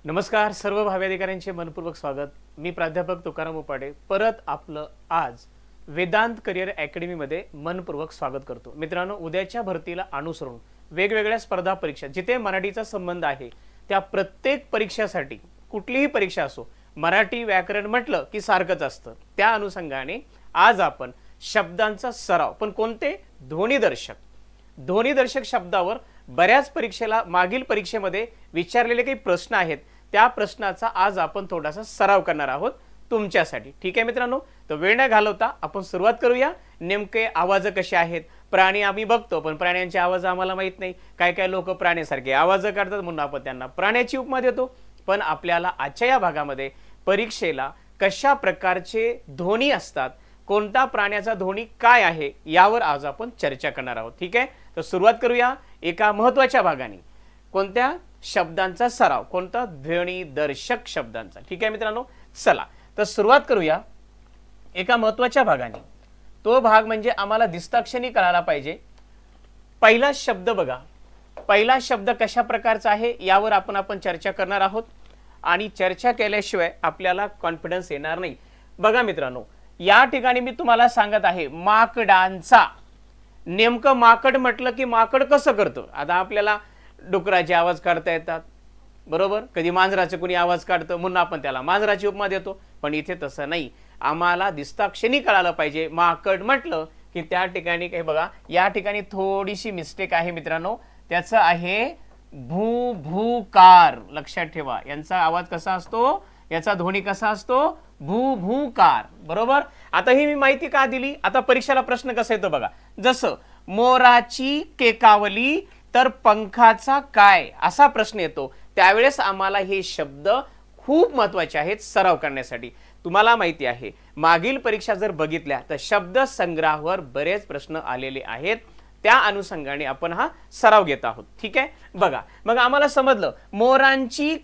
नमस्कार सर्व भावी अधिकाऱ्यांचे मनपूर्वक स्वागत। मी प्राध्यापक तुकाराम उपाडे परत आपलं आज वेदांत करियर अकॅडमी मध्ये मनपूर्वक स्वागत करतो। मित्रांनो, उद्याच्या भरतीला अनुसरून वेगवेगळ्या स्पर्धा परीक्षा जिथे मराठीचा संबंध आहे त्या प्रत्येक परीक्षेसाठी कुठलीही परीक्षा असो मराठी व्याकरण म्हटलं की सारखंच असतं। त्या अनुषंगाने आज आपण शब्दांचा सराव, पण कोणते ध्वनिदर्शक शब्दावर बऱ्याच परीक्षेला मागील परीक्षेमध्ये विचारलेले काही प्रश्न आहेत त्या प्रश्नाचा आज आपण थोडासा सराव करणार आहोत तुमच्यासाठी। ठीक आहे मित्रांनो, तर वेळ न घालवता आपण सुरुवात करूया। नेमके आवाज कसे आहेत? प्राणी आम्ही बघतो पण प्राण्यांचे आवाज आम्हाला माहित नाही। काय काय लोक प्राण्यासारखे आवाज काढतात म्हणून आपण त्यांना प्राण्याची उपमा देतो। पण आपल्याला आजच्या या भागामध्ये परीक्षेला कशा प्रकारचे ध्वनी असतात, कोणता प्राण्याचा ध्वनी काय आहे यावर आज आपण चर्चा करणार आहोत। ठीक आहे, तर सुरुवात करूया एका महत्त्वाच्या भागाने। कोणत्या शब्दांचा सराव, कोणता ध्वनिदर्शक शब्दांचा। ठीक आहे मित्रांनो, चला तर सुरुवात करूया एका महत्त्वाच्या भागाने। तो भाग म्हणजे आम्हाला दिसताक्षणी कळायला पाहिजे। पहिला शब्द बघा, पहिला शब्द कशा प्रकारचा आहे यावर आपण चर्चा करणार आहोत आणि चर्चा केल्याशिवाय आपल्याला कॉन्फिडन्स येणार नाही। बघा मित्रांनो, या ठिकाणी मी तुम्हाला सांगत आहे माकडांचा। नेमकं माकड म्हटलं की माकड कसं करतो? आता आपल्याला डुकराचे आवाज काढता येतात, बरोबर? कधी मांजराचे कोणी आवाज काढतं म्हणून आपण त्याला मांजराची उपमा देतो। पण इथे तसं नाही, आम्हाला दिसताक्षणी कळालं पाहिजे माकड म्हटलं की त्या ठिकाणी काही बघा, या ठिकाणी थोडीशी मिस्टेक आहे मित्रांनो। त्याचं आहे भू भूकार। लक्षात ठेवा, यांचा आवाज कसा असतो, याचा ध्वनी कसा असतो? भू भूकार, बरोबर? आता ही मी माहिती का दिली? आता परीक्षेला प्रश्न कसा येतो बघा, जसं मोराची केकावली तर पंखाचा काय, असा प्रश्न येतो। त्यावेळेस आम्हाला हे शब्द खूप महत्त्वाचे आहेत सराव करण्यासाठी। तुम्हाला माहिती आहे मागील परीक्षा जर बघितल्या तर शब्द संग्रहावर बरेच प्रश्न आलेले आहेत, त्या अनुषंगाने आपण हा सराव घेत आहोत। ठीक आहे, बघा मग आम्हाला समजलं मोरांची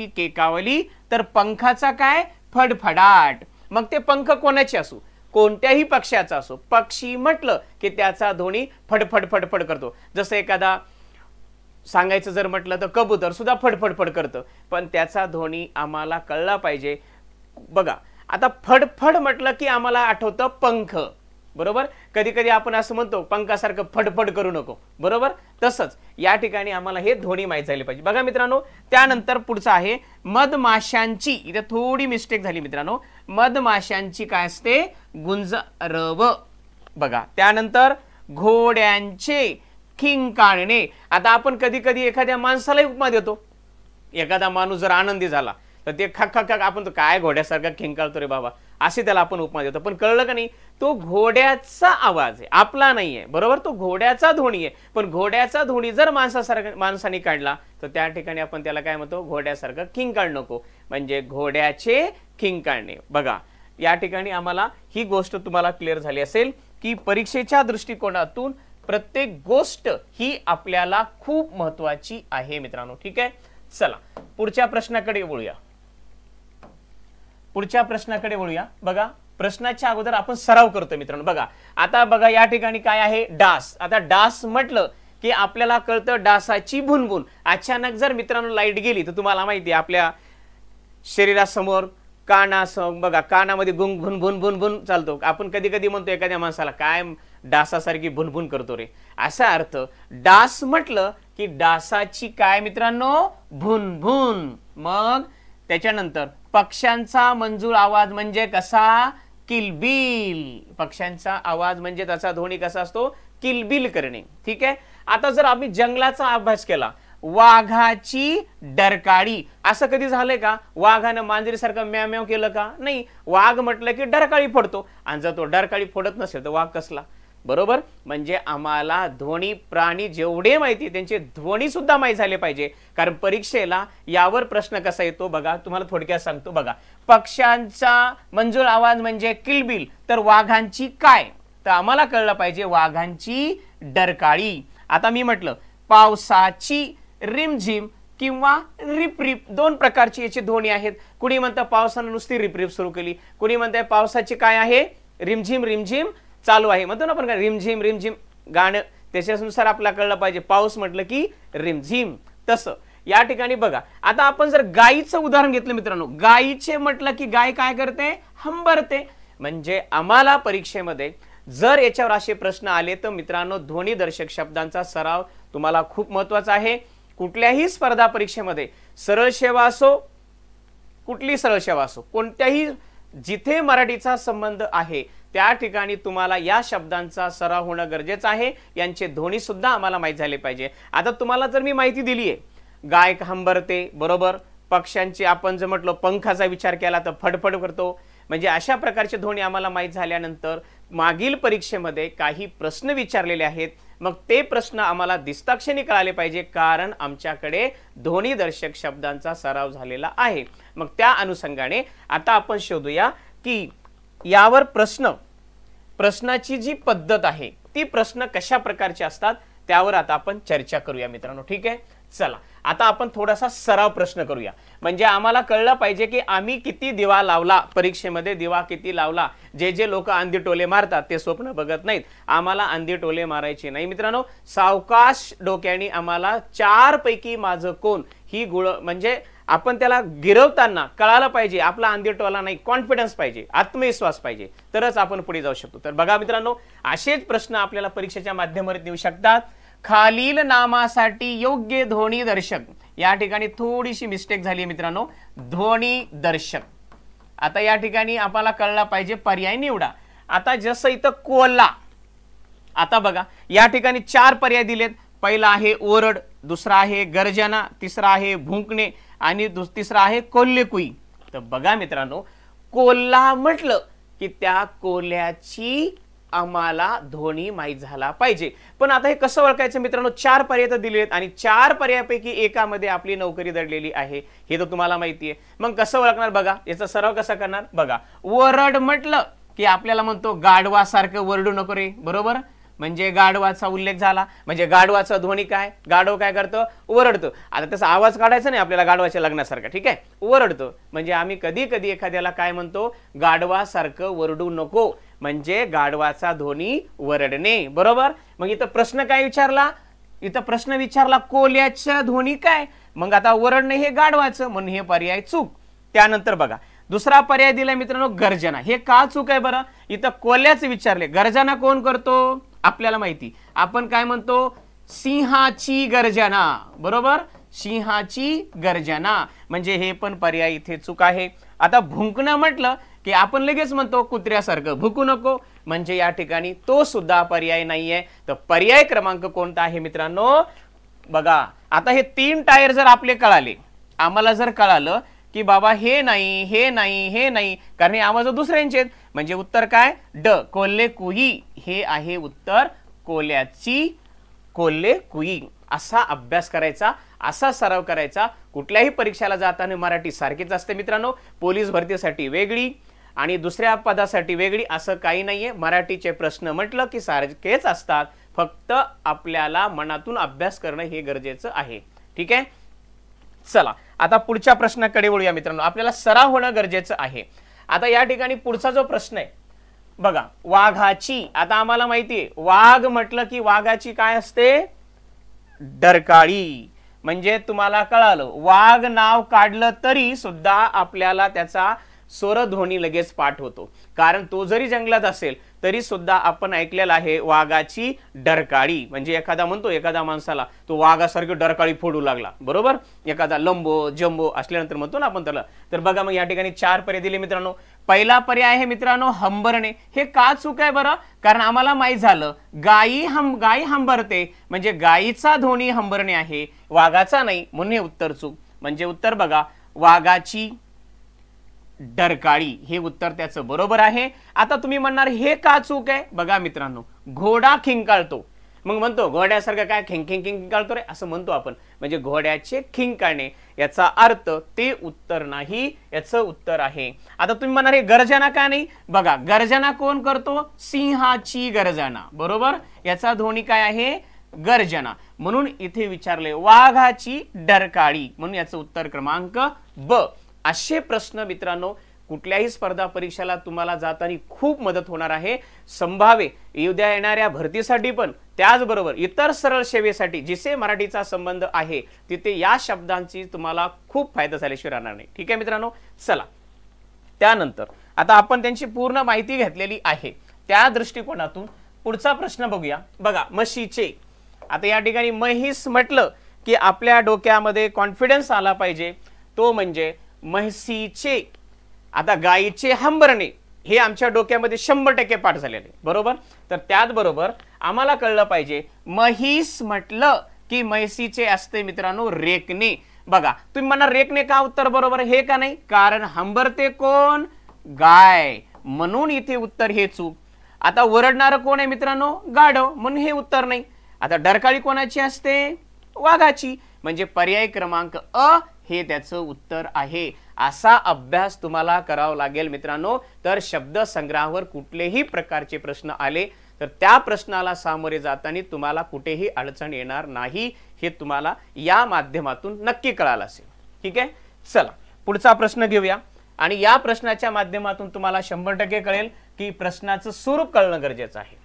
केकावली तर पंखाचा काय? फडफडाट। मग ते पंख कोणाचे असो, कोणत्याही पक्ष्याचा असो, पक्षी म्हटलं की त्याचा ध्वनी फडफड फडफड करतो। जसं एखादा सांगायचं जर म्हटलं तर कबूतर सुद्धा फडफड फड करतं, पण त्याचा ध्वनी आम्हाला कळला पाहिजे। बघा आता फडफड म्हटलं की आम्हाला आठवतं पंख, बरोबर? कधी कधी आपण असं म्हणतो पंखासारखं फडफड करू नको, बरोबर? तसंच या ठिकाणी आम्हाला हे ध्वनी माहित झाले पाहिजे। बघा मित्रांनो, त्यानंतर पुढचं आहे मधमाशांची। इथे थोडी मिस्टेक झाली मित्रांनो, मधमाशांची काय असते? गुंजरव। बघा त्यानंतर घोड्यांचे खिंकाळणे। आता आपण कधी कधी एखाद्या माणसाला उपमा देतो, एखादा माणूस जर आनंदी झाला तर ते खक खक खक, आपण तो काय घोड्यासारखा खिंकाळतो रे बाबा, असे त्याला आपण उपमा देतो। पण कळलं का नाही, तो घोड्याचा आवाज आहे, आपला नाहीये, बरोबर? तो घोड्याचा ध्वनी आहे। पण घोड्याचा ध्वनी जर माणसाने काढला तर त्या ठिकाणी आपण त्याला काय म्हणतो? घोड्यासारखं खिंकाळ नको, म्हणजे घोड्याचे खिंकाळणे। बघा या ठिकाणी आम्हाला ही गोष्ट तुम्हाला क्लिअर झाली असेल की परीक्षेच्या दृष्टिकोनातून प्रत्येक गोष्ट ही आपल्याला खूप महत्त्वाची आहे मित्रांनो। ठीक आहे, चला पुढच्या प्रश्नाकडे वळूया। बघा प्रश्नाच्या अगोदर आपण सराव करतो मित्रांनो। बघा आता बघा या ठिकाणी काय आहे? डास। आता डास म्हटलं की आपल्याला कळतं डासाची भुनभुन। अचानक जर मित्रांनो लाईट गेली तर तुम्हाला माहिती आहे आपल्या शरीरासमोर कानासमोर बघा, कानामध्ये गुंग भुन भुन भुन भुन चालतो। आपण कधी कधी म्हणतो एखाद्या माणसाला काय डासासारखी भुनभुन करतो रे, असा अर्थ। डास म्हटलं की डासाची काय मित्रांनो? भुनभुन। मग त्याच्यानंतर पक्ष्यांचा मंजूळ आवाज म्हणजे कसा? किलबिल। पक्ष्यांचा आवाज म्हणजे त्याचा ध्वनी कसा असतो? किलबिल करणे। ठीक आहे, आता जर आम्ही जंगलाचा अभ्यास केला, वाघाची डरकाळी, असं कधी झालंय का वाघानं मांजरीसारखं म्याव म्याव केलं का? नाही। वाघ म्हटलं की डरकाळी फोडतो, आणि जर तो डरकाळी फोडत नसेल तर वाघ कसला, बरोबर? म्हणजे आम्हाला ध्वनी प्राणी जेवढे माहिती त्यांचे ध्वनी सुद्धा माहित झाले पाहिजे, कारण परीक्षेला यावर प्रश्न कसा येतो बघा, तुम्हाला थोडक्यात सांगतो। बघा पक्ष्यांचा मंजूळ आवाज म्हणजे किलबिल तर वाघांची काय? तर आम्हाला कळलं पाहिजे वाघांची डरकाळी। आता मी म्हटलं पावसाची रिमझिम किंवा रिपरिप, दोन प्रकारची याची ध्वनी आहेत। कुणी म्हणतं पावसानं नुसती रिपरिप सुरू केली, कुणी म्हणतंय पावसाची काय आहे? रिमझिम रिमझिम चालू आहे, म्हणतो ना आपण रिमझिम रिमझिम गाणं, त्याच्यानुसार आपल्याला कळलं पाहिजे पाऊस म्हटलं की रिमझिम। तसं या ठिकाणी बघा, आता आपण जर गायीचं उदाहरण घेतलं मित्रांनो, गायीचे म्हटलं की गाय काय करते, हंबरते. म्हणजे आम्हाला परीक्षेमध्ये जर याच्यावर असे प्रश्न आले तर मित्रांनो ध्वनिदर्शक शब्दांचा सराव तुम्हाला खूप महत्त्वाचा आहे. कुठल्याही स्पर्धा परीक्षेमध्ये सरळ सेवा असो, कुठली सरळ सेवा असो, कोणत्याही जिथे मराठीचा संबंध आहे त्या ठिकाणी तुम्हाला या शब्दांचा सराव होणं गरजेचं आहे. यांचे ध्वनी सुद्धा आम्हाला माहित झाले पाहिजे. आता तुम्हाला जर मी माहिती दिली आहे, गाय हंबरते, बरोबर, पक्ष्यांची आपण जर म्हटलं पंखाचा विचार केला तर फडफड करतो, म्हणजे अशा प्रकारचे ध्वनी आम्हाला माहित झाल्यानंतर मागील परीक्षेमध्ये काही प्रश्न विचारलेले आहेत, मग ते प्रश्न आम्हाला दिसताक्षणी कळाले पाहिजे, कारण आमच्याकडे ध्वनिदर्शक शब्दांचा सराव झालेला आहे. मग त्या अनुषंगाने आता आपण शोधूया की यावर प्रश्नाची जी पद्धत आहे ती प्रश्न कशा प्रकारचे असतात त्यावर आता आपण चर्चा करूया मित्रांनो. ठीक आहे, चला आता आपण थोडासा सराव प्रश्न करूया, म्हणजे आम्हाला कळलं पाहिजे की आम्ही किती दिवा लावला, परीक्षेमध्ये दिवा किती लावला. जे लोक अंधी टोले मारतात ते स्वप्न बघत नाहीत, आम्हाला अंधी टोले मारायचे नाही मित्रांनो. सावकाश डोक्याने आम्हाला 4 पैकी माझं कोण ही गुण, म्हणजे आपण त्याला गिरवताना कळालं पाहिजे आपला अंधी टोला नाही, कॉन्फिडन्स पाहिजे, आत्मविश्वास पाहिजे, तरच आपण पुढे जाऊ शकतो. तर बघा मित्रांनो, असेच प्रश्न आपल्याला परीक्षेच्या माध्यमातून येऊ शकतात. खालील नामासाठी योग्य ध्वनिदर्शक, या ठिकाणी थोडीशी मिस्टेक झाली आहे मित्रांनो, ध्वनिदर्शक. आता या ठिकाणी आपल्याला कळला पाहिजे, पर्याय निवडा. आता जसं इथं कोल्हा, आता बघा या ठिकाणी 4 पर्याय दिलेत. पहिला आहे ओरड, दुसरा आहे गर्जना, तिसरा आहे भुंकणे आणि तिसरा आहे कोल्हेकुई. तर बघा मित्रांनो, कोल्हा म्हटलं की त्या कोल्ह्याची आम्हाला ध्वनी माहित झाला पाहिजे. पण आता हे कसं ओळखायचं मित्रांनो, 4 पर्याय तर दिलेत आणि 4 पर्यायापैकी एकामध्ये आपली नोकरी दडलेली आहे, हे तर तुम्हाला माहिती आहे. मग कसं ओळखणार बघा, याचा सराव कसा करणार बघा. ओरड म्हटलं की आपल्याला म्हणतो गाढवासारखं वरडू नको रे, बरोबर, म्हणजे गाढवाचा उल्लेख झाला, म्हणजे गाढवाचा ध्वनी काय, गाढव काय करतो, ओरडतो. आता त्याचा आवाज काढायचा नाही आपल्याला गाढवाच्या लग्नासारखा, ठीक आहे, ओरडतो. म्हणजे आम्ही कधी कधी एखाद्याला काय म्हणतो, गाढवासारखं वरडू नको, म्हणजे गाढवाचा ध्वनी वरडणे, बरोबर. मग इथं प्रश्न काय विचारला, इथं प्रश्न विचारला कोल्ह्याचा ध्वनी काय, मग आता वरडणे हे गाढवाचं, म्हणून हे पर्याय चूक. त्यानंतर बघा दुसरा पर्याय दिलाय मित्रांनो गर्जना, हे का चूक आहे बरं, इथं कोल्ह्याचं विचारले, गर्जना कोण करतो आपल्याला माहिती, आपण काय म्हणतो, सिंहाची गर्जना, बरोबर, सिंहाची गर्जना, म्हणजे हे पण पर्याय इथे चूक आहे. आता भुंकणं म्हटलं की आपण लगेच म्हणतो कुत्र्यासारखं भुंकू नको, म्हणजे या ठिकाणी तो सुद्धा पर्याय नाहीये. तर पर्याय क्रमांक कोणता आहे मित्रांनो बघा. आता हे 3 टायर जर आपले कळाले, आम्हाला जर कळालं की बाबा हे नाही, हे नाही, हे नाही, कारण हे आवाज दुसऱ्यांचे आहेत, म्हणजे उत्तर काय, ड कोल्हेकुई, हे आहे उत्तर, कोल्ह्याची कोल्हेकुई. असा अभ्यास करायचा, असा सराव करायचा. कुठल्याही परीक्षेला जाताना मराठी सारखीच असते मित्रांनो, पोलीस भरतीसाठी वेगळी आणि दुसऱ्या पदासाठी वेगळी असं काही नाहीये. मराठीचे प्रश्न म्हटलं की सारखेच असतात, फक्त आपल्याला मनातून अभ्यास करणं हे गरजेचं आहे. ठीक आहे, चला आता पुढच्या प्रश्नाकडे वळूया मित्रांनो, आपल्याला सराव होणं गरजेचं आहे. आता या ठिकाणी पुढचा जो प्रश्न आहे बघा, वाघाची. आता आम्हाला माहिती आहे वाघ म्हटलं की वाघाची काय असते, डरकाळी. म्हणजे तुम्हाला कळालं, वाघ नाव काढलं तरी सुद्धा आपल्याला त्याचा स्वरध्वनी लगेच पाठ होतो, कारण तो जरी जंगलात असेल तरी सुद्धा आपण ऐकलेलं आहे वाघाची डरकाळी. म्हणजे एखादा म्हणतो एखादा माणसाला तो वाघासारखी डरकाळी फोडू लागला, बरोबर, एखादा लंबो जंबो असल्यानंतर म्हणतो ना आपण त्याला. तर बघा मग या ठिकाणी 4 पर्याय दिले मित्रांनो. पहिला पर्याय आहे मित्रांनो हंबरणे, हे का चूक आहे बरं, कारण आम्हाला माहित झालं गाई हंबरते, म्हणजे गाईचा ध्वनी हंबरणे आहे, वाघाचा नाही, म्हणून हे उत्तर चूक. म्हणजे उत्तर बघा वाघाची डरकाळी, हे उत्तर त्याचं बरोबर आहे. आता तुम्ही म्हणणार हे का चूक आहे, बघा मित्रांनो, घोडा खिंकाळतो, मग म्हणतो घोड्यासारखं काय खिंग खिंग खिंकाळतो रे असं म्हणतो आपण, म्हणजे घोड्याचे खिंकाळणे याचा अर्थ ते उत्तर नाही, याचं उत्तर आहे. आता तुम्ही म्हणणार हे गर्जना का नाही, बघा गर्जना कोण करतो, सिंहाची गर्जना, बरोबर, याचा ध्वनी काय आहे, गर्जना, म्हणून इथे विचारले वाघाची डरकाळी, म्हणून याचं उत्तर क्रमांक ब. असे प्रश्न मित्रांनो कुठल्याही स्पर्धा परीक्षेला तुम्हाला जाताना खूप मदत होणार आहे. संभाव्य उद्या येणाऱ्या भरतीसाठी पण त्याचबरोबर इतर सरळ सेवेसाठी जिथे मराठीचा संबंध आहे तिथे या शब्दांची तुम्हाला खूप फायदा झाल्याशिवाय राहणार नाही. ठीक आहे मित्रांनो, चला त्यानंतर आता आपण त्यांची पूर्ण माहिती घेतलेली आहे. त्या दृष्टिकोनातून पुढचा प्रश्न बघूया. बघा, म्हशीचे. आता या ठिकाणी म्हैस म्हटलं की आपल्या डोक्यामध्ये कॉन्फिडन्स आला पाहिजे, तो म्हणजे म्हशीचे. आता गायीचे हंबरणे हे आमच्या डोक्यामध्ये 100% पाठ झालेले, बरोबर. तर त्याचबरोबर आम्हाला कळलं पाहिजे म्हैस म्हटलं की म्हैसीचे असते मित्रांनो रेकणे. बघा, तुम्ही म्हणा रेकणे का उत्तर बरोबर हे का नाही, कारण हंबरते कोण, गाय, म्हणून इथे उत्तर हे चूक. आता ओरडणार कोण आहे मित्रांनो, गाढव, म्हणून हे उत्तर नाही. आता डरकाळी कोणाची असते, वाघाची, म्हणजे पर्याय क्रमांक अ हे त्याचं उत्तर आहे. असा अभ्यास तुम्हाला करावा लागेल मित्रांनो. तर शब्द संग्रहावर कुठलेही प्रकारचे प्रश्न आले तर त्या प्रश्नाला सामोरे जाताना तुम्हाला कुठेही अडचण येणार नाही, हे तुम्हाला या माध्यमातून नक्की कळालं असेल. ठीक आहे, चला पुढचा प्रश्न घेऊया. आणि या प्रश्नाच्या माध्यमातून तुम्हाला 100% कळेल की प्रश्नाचं स्वरूप कळणं गरजेचं आहे.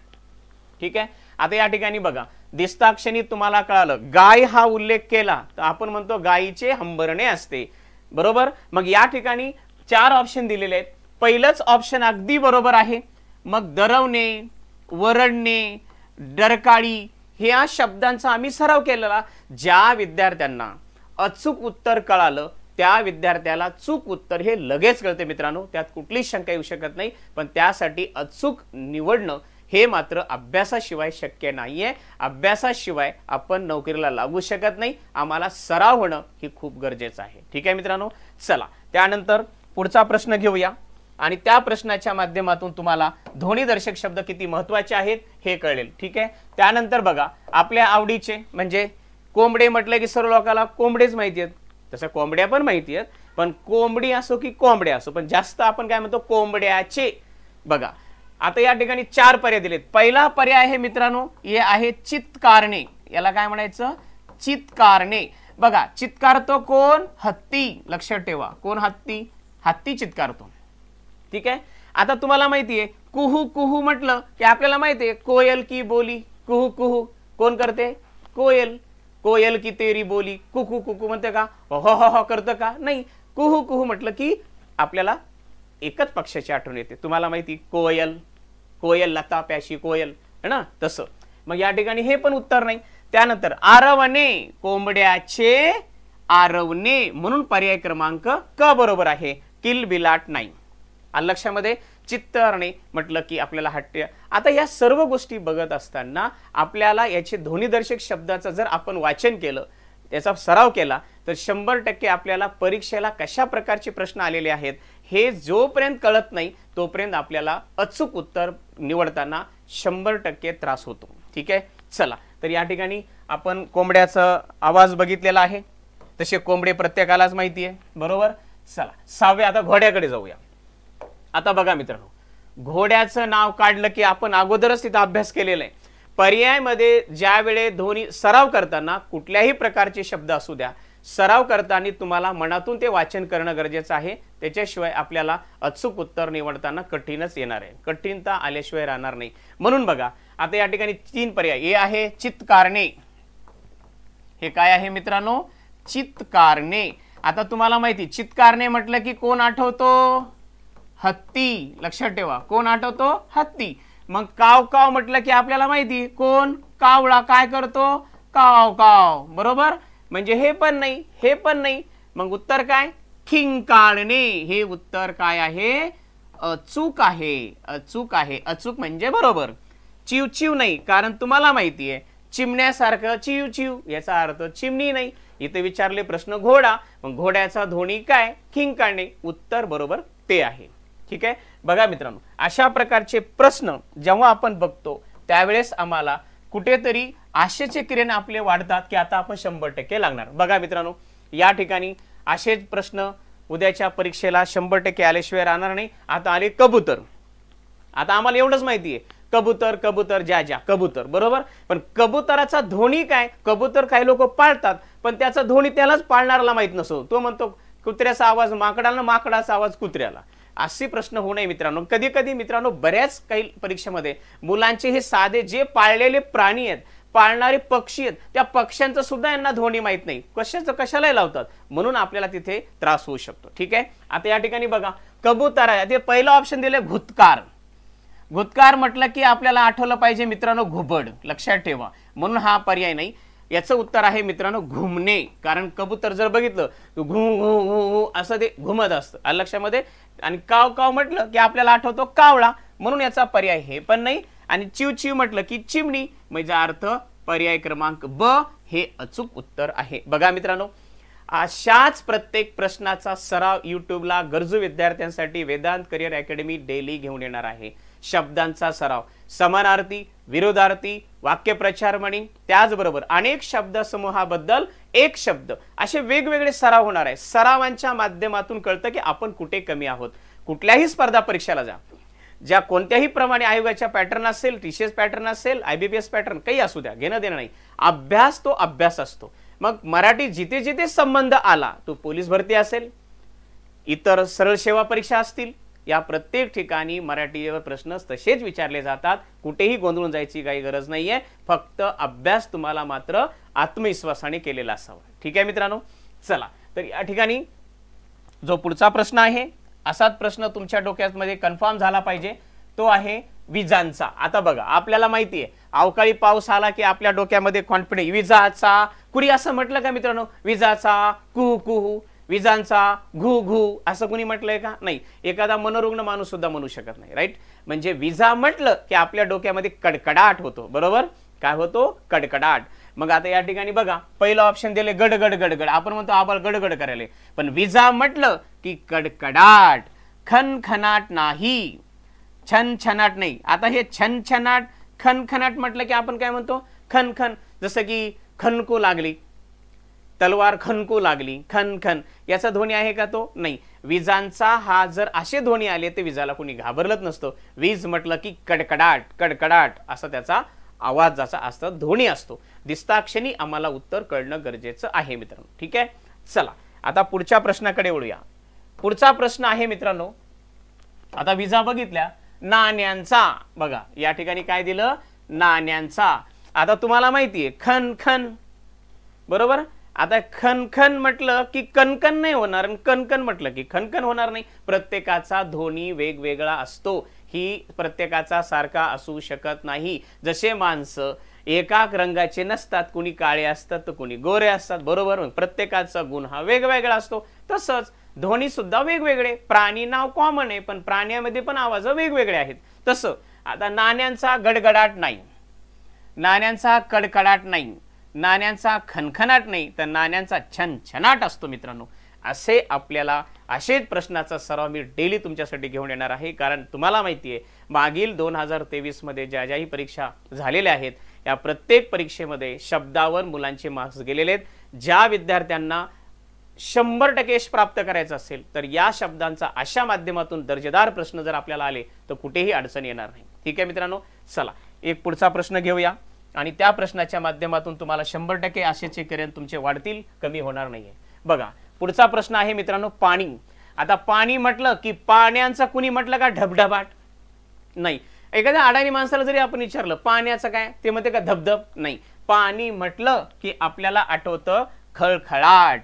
ठीक आहे, आता या ठिकाणी बघा, दिसताक्षणी तुम्हाला कळालं गाय हा उल्लेख केला तर आपण म्हणतो गायीचे हंबरणे असते, बरोबर. मग या ठिकाणी 4 ऑप्शन दिलेले आहेत. पहिलंच ऑप्शन अगदी बरोबर आहे. मग दरवणे, वरडणे, डरकाळी ह्या शब्दांचा आम्ही सराव केलेला. ज्या विद्यार्थ्यांना अचूक उत्तर कळालं त्या विद्यार्थ्याला चूक उत्तर हे लगेच कळते मित्रांनो, त्यात कुठलीच शंका येऊ शकत नाही. पण त्यासाठी अचूक निवडणं हे मात्र अभ्यासाशिवाय शक्य नाहीये. अभ्यासाशिवाय आपण नोकरीला लागू शकत नाही. आम्हाला सराव होणं हे खूप गरजेचं आहे. ठीक आहे मित्रांनो, चला त्यानंतर पुढचा प्रश्न घेऊया. आणि त्या प्रश्नाच्या माध्यमातून तुम्हाला ध्वनिदर्शक शब्द किती महत्त्वाचे आहेत हे कळेल. ठीक आहे, त्यानंतर बघा, आपल्या आवडीचे म्हणजे कोंबडे म्हटलं की सर्व लोकांना कोंबडेच माहिती आहेत. तसं कोंबड्या पण माहिती आहेत, पण कोंबडी असो की कोंबड्या असो, पण जास्त आपण काय म्हणतो, कोंबड्याचे. बघा, आता या ठिकाणी 4 पर्याय दिलेत. पहिला पर्याय आहे मित्रांनो, हे आहे चित्कारणे. याला काय म्हणायचं, चित्कारणे. बघा, चित्कारतो कोण, हत्ती. लक्षात ठेवा, कोण, हत्ती. हत्ती चित्कारतो. ठीक आहे, आता तुम्हाला माहिती आहे कुहू कुहू म्हटलं की आपल्याला माहिती आहे कोयल की बोली. कुहू कुहू कोण करते, कोयल. कोयल की तेरी बोली, कुकू कुकू म्हणते का, हो हो हो करतं का, नाही. कुहू कुहू म्हटलं की आपल्याला एकच पक्षाची आठवण येते. तुम्हाला माहिती, कोयल, कोयल लता प्याशी कोयल, है ना, तसं. मग या ठिकाणी हे पण उत्तर नाही. त्यानंतर आरवणे, कोंबड्याचे आरवणे, म्हणून पर्याय क्रमांक क बरोबर आहे. किलबिलाट नाही. लक्षामध्ये चित्तरणे म्हटलं की आपल्याला हट्ट. आता या सर्व गोष्टी बघत असताना आपल्याला याचे ध्वनिदर्शक शब्दाचं जर आपण वाचन केलं, त्याचा सराव केला तर 100% आपल्याला परीक्षेला कशा प्रकारचे प्रश्न आलेले आहेत हे जोपर्यंत कळत नाही तोपर्यंत आपल्याला अचूक उत्तर निवडताना 100% त्रास होतो. ठीक आहे, चला तर या ठिकाणी आपण कोंबड्याचा आवाज बघितलेला आहे. तसे कोंबडे प्रत्येकालाच माहिती आहे, बरोबर. चला 6व्या आता घोड्याकडे जाऊया. आता बघा मित्रांनो, घोड्याचं नाव काढलं की आपण अगोदरच तिथं अभ्यास केलेला आहे. पर्यायमध्ये ज्या वेळे ध्वनी सराव करताना कुठल्याही प्रकारचे शब्द असू द्या, सराव करताना तुम्हाला मनातून ते वाचन करणं गरजेचं आहे. त्याच्याशिवाय आपल्याला अचूक उत्तर निवडताना कठीणच येणार आहे. कठीणता आल्याशिवाय राहणार नाही. म्हणून बघा, आता या ठिकाणी 3 पर्याय. हे आहे चित्कारणे. हे काय आहे मित्रांनो, चित्कारणे. आता तुम्हाला माहिती, चित्कारणे म्हटलं की कोण आठवतो, हत्ती. लक्षात ठेवा, कोण आठवतो, हत्ती. मग काव काव म्हटलं की आपल्याला माहिती कोण, कावळा. काय करतो, काव काव, बरोबर. म्हणजे हे पण नाही, हे पण नाही. मग उत्तर काय, खिंकाळणे. हे उत्तर काय आहे, अचूक आहे. अचूक आहे. अचूक म्हणजे बरोबर. चिव चिव नाही, कारण तुम्हाला माहिती आहे चिमण्यासारखं चिव चिव याचा अर्थ चिमणी नाही. इथे विचारले प्रश्न घोडा, मग घोड्याचा ध्वनी काय, खिंकाळणे. उत्तर बरोबर ते आहे. ठीक आहे, बघा मित्रांनो, अशा प्रकारचे प्रश्न जेव्हा आपण बघतो त्यावेळेस आम्हाला कुठेतरी आशेचे किरण आपले वाढतात की आता आपण 100% लागणार. बघा मित्रांनो, या ठिकाणी असेच प्रश्न उद्याच्या परीक्षेला 100% आल्याशिवाय राहणार नाही. आता आले कबूतर. आता आम्हाला एवढंच माहिती आहे, कबूतर कबूतर ज्या ज्या कबूतर, बरोबर. पण कबूतराचा ध्वनी काय, कबूतर काही लोक पाळतात पण त्याचा ध्वनी त्यालाच पाळणाऱ्याला माहित नसतो. तो म्हणतो कुत्र्याचा आवाज माकडाला, माकडाचा आवाज कुत्र्याला. असे प्रश्न होऊ नये मित्रांनो. कधी कधी मित्रांनो बऱ्याच काही परीक्षेमध्ये मुलांचे हे साधे जे पाळलेले प्राणी आहेत, पाळणारे पक्षी आहेत, त्या पक्ष्यांचं सुद्धा यांना ध्वनी माहित नाही, कशाला लावतात, म्हणून आपल्याला तिथे त्रास होऊ शकतो. ठीक आहे. आता या ठिकाणी बघा कबूतर आहे, ते पहिलं ऑप्शन दिले घुतकार. घुतकार म्हटलं की आपल्याला आठवलं पाहिजे मित्रांनो घुबड, लक्षात ठेवा, म्हणून हा पर्याय नाही. याचं उत्तर आहे मित्रांनो घुमणे. कारण कबूतर जर बघितलं घु घु घु असं ते घुमत असतं लक्षामध्ये. आणि काव काव म्हटलं की आपल्याला आठवतो कावळा, म्हणून याचा पर्याय हे पण नाही. आणि चिव चिव म्हटलं की चिमणी, म्हणजे अर्थ पर्याय क्रमांक ब हे अचूक उत्तर आहे. बघा मित्रांनो, अशाच प्रत्येक प्रश्नाचा सराव युट्यूबला गरजू विद्यार्थ्यांसाठी वेदांत करिअर अकॅडमी डेली घेऊन येणार आहे. शब्दांचा सराव, समानार्थी, विरोधार्थी, वाक्यप्रचार म्हणी, त्याचबरोबर अनेक शब्द समूहाबद्दल एक शब्द, असे वेगवेगळे सराव होणार आहे. सरावांच्या माध्यमातून कळतं की आपण कुठे कमी आहोत. कुठल्याही स्पर्धा परीक्षेला जा, ज्या कोणत्याही प्रमाणे आयोगाच्या पॅटर्न असेल, टीसीएस पॅटर्न असेल, IBPS पॅटर्न काही असू द्या, घेणं देणं नाही. अभ्यास तो अभ्यास असतो. मग मराठी जिथे जिथे संबंध आला, तो पोलीस भरती असेल, इतर सरळ सेवा परीक्षा असतील, या प्रत्येक ठिकाणी मराठीवर प्रश्न तसेच विचारले जातात. कुठेही गोंधळून जायची काही गरज नाहीये. फक्त अभ्यास तुम्हाला मात्र आत्मविश्वासाने केलेला असावा. ठीक आहे मित्रांनो. चला तर या ठिकाणी जो पुढचा प्रश्न आहे, असाच प्रश्न तुमच्या डोक्यामध्ये कन्फर्म झाला पाहिजे, तो आहे विजांचा. आता बघा आपल्याला माहिती आहे अवकाळी पाऊस आला की आपल्या डोक्यामध्ये कॉन्फिडन्स, विजाचा, कुणी असं म्हटलं का मित्रांनो, विजाचा कुहू कुहू, विजांचा घू घू असं कुणी म्हटलंय का? नाही. एखादा मनोरुग्ण माणूस सुद्धा म्हणू शकत नाही. राईट. म्हणजे विजा म्हटलं की आपल्या डोक्यामध्ये कडकडाट होतो. बरोबर. काय होतो? कडकडाट. मग आता या ठिकाणी बघा पहिलं ऑप्शन दिले गडगड गडगड, आपण म्हणतो आबाळ गडगड करायला, पण विजा म्हटलं की कडकडाट, खनखनाट नाही, छनछनाट नाही. आता हे छनछनाट खनखनाट म्हटलं की आपण काय म्हणतो? खनखन. जसं की खनकू लागली, तलवार खनकू लागली, खन खन, याचा ध्वनी आहे का? तो नाही. विजांचा हा जर असे ध्वनी आले तर विजाला कोणी घाबरलत नसतं. वीज म्हटलं की कडकडाट कडकडाट असा त्याचा आवाजाचा असतो, ध्वनी असतो. दिसताक्षणी आम्हाला उत्तर कळणं गरजेचं आहे मित्रांनो. ठीक आहे. चला आता पुढच्या प्रश्नाकडे वळूया. पुढचा प्रश्न आहे मित्रांनो, आता विजा बघितल्या, नाण्यांचा. बघा या ठिकाणी काय दिलं? नाण्यांचा. आता तुम्हाला माहितीये खन खन, बरोबर. आता खनखन म्हटलं की कणकण नाही होणार, आणि कणकण म्हटलं की खनखन होणार नाही. प्रत्येकाचा ध्वनी वेगवेगळा असतो. ही प्रत्येकाचा सारखा असू शकत नाही. जसे माणसं एका रंगाचे नसतात, कुणी काळे असतात तर कुणी गोरे असतात. बरोबर. प्रत्येकाचा गुण हा वेगवेगळा असतो. तसंच ध्वनी सुद्धा वेगवेगळे. प्राणी नाव कॉमन आहे, पण प्राण्यामध्ये पण आवाज वेगवेगळे आहेत. तसं आता नाण्यांचा गडगडाट नाही, नाण्यांचा कडकडाट नाही, नाण्यांचा खनखनाट नाही, तर नाण्यांचा छनछनाट असतो मित्रांनो. असे आपल्याला असेच प्रश्नाचा सराव मी डेली तुमच्यासाठी घेऊन येणार आहे. कारण तुम्हाला माहिती आहे मागील 2023 मध्ये ज्या ज्याही परीक्षा झालेल्या आहेत, या प्रत्येक परीक्षेमध्ये शब्दावर मुलांचे मार्क्स गेलेले आहेत. ज्या विद्यार्थ्यांना 100% यश प्राप्त करायचं असेल तर या शब्दांचा अशा माध्यमातून दर्जेदार प्रश्न जर आपल्याला आले तर कुठेही अडचण येणार नाही. ठीक आहे मित्रांनो. चला एक पुढचा प्रश्न घेऊया, आणि त्या प्रश्नाच्या माध्यमातून तुम्हाला 100% आशेचे किरण तुमचे वाढतील, कमी होणार नाहीये. बघा पुढचा प्रश्न आहे मित्रांनो पाणी. आता पाणी म्हटलं की पाण्याचं कुणी म्हटलं का ढबढबाट? नाही. एखाद्या अडाणी माणसाला जरी आपण विचारलं पाण्याचं काय, ते म्हणते का धबधब? नाही. पाणी म्हटलं की आपल्याला आठवतं खळखळाट,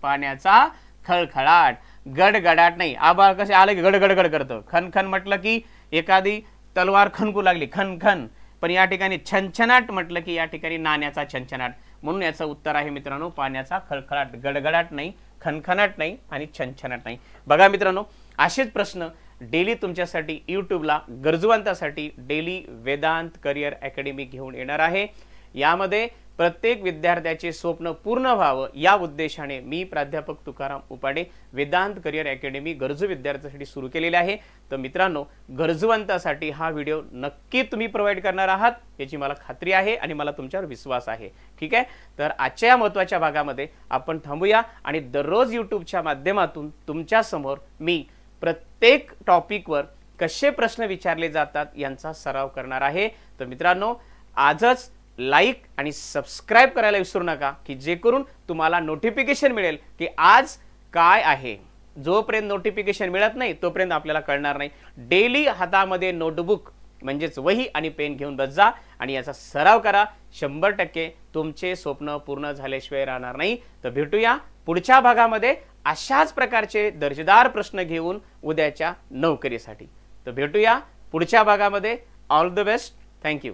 पाण्याचा खळखळाट, गडगडाट नाही. आभाळ कसे आलं की गडगडगड करतं. खनखन म्हटलं की एखादी तलवार खनकू लागली, खनखन. पण या ठिकाणी छनछनाट म्हटलं की या ठिकाणी नाण्याचा छनछनाट. म्हणून याचं उत्तर आहे मित्रांनो पाण्याचा खळखळाट, गडगडाट नाही, खनखनाट नाही आणि छनछनाट नाही. बघा मित्रांनो असेच प्रश्न डेली तुमच्यासाठी युट्यूबला गरजवंतासाठी डेली वेदांत करिअर अकॅडमी घेऊन येणार आहे. यामध्ये प्रत्येक विद्यार्थ्याचे स्वप्न पूर्ण व्हावं या उद्देशाने मी प्राध्यापक तुकाराम उपाडे वेदांत करिअर अकॅडमी गरजू विद्यार्थ्यांसाठी सुरू केलेली आहे. तर मित्रांनो गरजवंतासाठी हा व्हिडिओ नक्की तुम्ही प्रोव्हाइड करणार आहात याची मला खात्री आहे आणि मला तुमच्यावर विश्वास आहे. ठीक आहे. तर आजच्या या महत्त्वाच्या भागामध्ये आपण थांबूया आणि दररोज यूट्यूबच्या माध्यमातून तुमच्या समोर मी प्रत्येक टॉपिकवर कसे प्रश्न विचारले जातात यांचा सराव करणार आहे. तर मित्रांनो आजच लाईक आणि सबस्क्राइब करायला विसरू नका, की जे करून तुम्हाला नोटिफिकेशन मिळेल की आज काय आहे. जोपर्यंत नोटिफिकेशन मिळत नाही तोपर्यंत आपल्याला कळणार नाही. डेली हातामध्ये नोटबुक म्हणजेच वही आणि पेन घेऊन बस जा आणि याचा सराव करा. 100% तुमचे स्वप्न पूर्ण झाल्याशिवाय राहणार नाही. तर भेटूया पुढच्या भागामध्ये अशाच प्रकारचे दर्जेदार प्रश्न घेऊन उद्याच्या नोकरीसाठी. तर भेटूया पुढच्या भागामध्ये. All the best. थँक्यू.